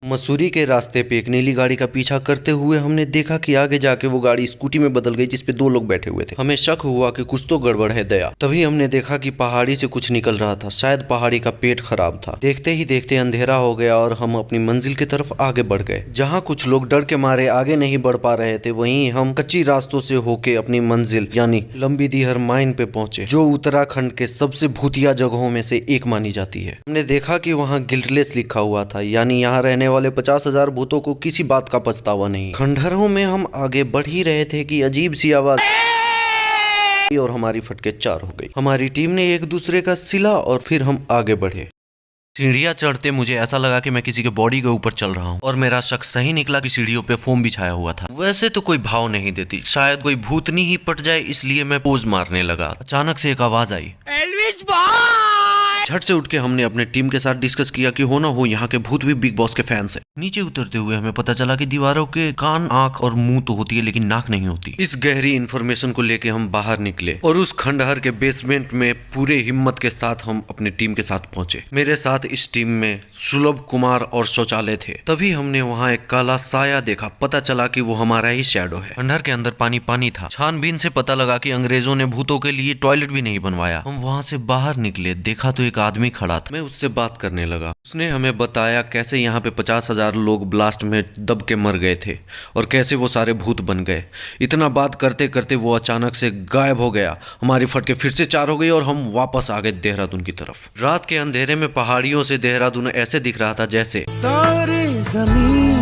मसूरी के रास्ते पे एक नीली गाड़ी का पीछा करते हुए हमने देखा कि आगे जाके वो गाड़ी स्कूटी में बदल गई जिसपे 2 लोग बैठे हुए थे। हमें शक हुआ कि कुछ तो गड़बड़ है दया। तभी हमने देखा कि पहाड़ी से कुछ निकल रहा था, शायद पहाड़ी का पेट खराब था। देखते ही देखते अंधेरा हो गया और हम अपनी मंजिल की तरफ आगे बढ़ गए। जहाँ कुछ लोग डर के मारे आगे नहीं बढ़ पा रहे थे, वहीं हम कच्ची रास्तों से होके अपनी मंजिल यानी लंबी दीहर माइन पे पहुंचे, जो उत्तराखंड के सबसे भूतिया जगहों में से एक मानी जाती है। हमने देखा कि वहाँ गिल्टलेस लिखा हुआ था, यानी यहाँ रहने वाले 50,000 भूतों को किसी बात का पछतावा नहीं। खंडहरों में हम आगे बढ़ ही रहे थे कि अजीब सी आवाज और हमारी फटके 4 हो गई। हमारी टीम ने एक दूसरे का सिला और फिर हम आगे बढ़े। सीढ़ियां चढ़ते मुझे ऐसा लगा कि मैं किसी के बॉडी के ऊपर चल रहा हूँ और मेरा शक सही निकला कि सीढ़ियों पे फोम बिछाया हुआ था। वैसे तो कोई भाव नहीं देती, शायद कोई भूतनी ही पट जाए, इसलिए मैं पोज मारने लगा। अचानक से एक आवाज आई, एल्विस भाई। झट से उठ के हमने अपने टीम के साथ डिस्कस किया कि हो ना हो यहाँ के भूत भी बिग बॉस के फैंस हैं। नीचे उतरते हुए हमें पता चला कि दीवारों के कान, आंख और मुंह तो होती है लेकिन नाक नहीं होती। इस गहरी इन्फॉर्मेशन को लेके हम बाहर निकले और उस खंडहर के बेसमेंट में पूरे हिम्मत के साथ हम अपनी टीम के साथ पहुंचे। मेरे साथ इस टीम में सुलभ कुमार और शौचालय थे। तभी हमने वहाँ एक काला साया देखा। पता चला कि वो हमारा ही शैडो है। खंडहर के अंदर पानी पानी था। छानबीन से पता लगा कि अंग्रेजों ने भूतों के लिए टॉयलेट भी नहीं बनवाया। हम वहाँ से बाहर निकले, देखा तो एक आदमी खड़ा था। मैं उससे बात करने लगा। उसने हमें बताया कैसे यहाँ पे 50,000 लोग ब्लास्ट में दब के मर गए थे और कैसे वो सारे भूत बन गए। इतना बात करते करते वो अचानक से गायब हो गया। हमारी फटके फिर से 4 हो गई और हम वापस आ गए देहरादून की तरफ। रात के अंधेरे में पहाड़ियों से देहरादून ऐसे दिख रहा था जैसे तारे ज़मीन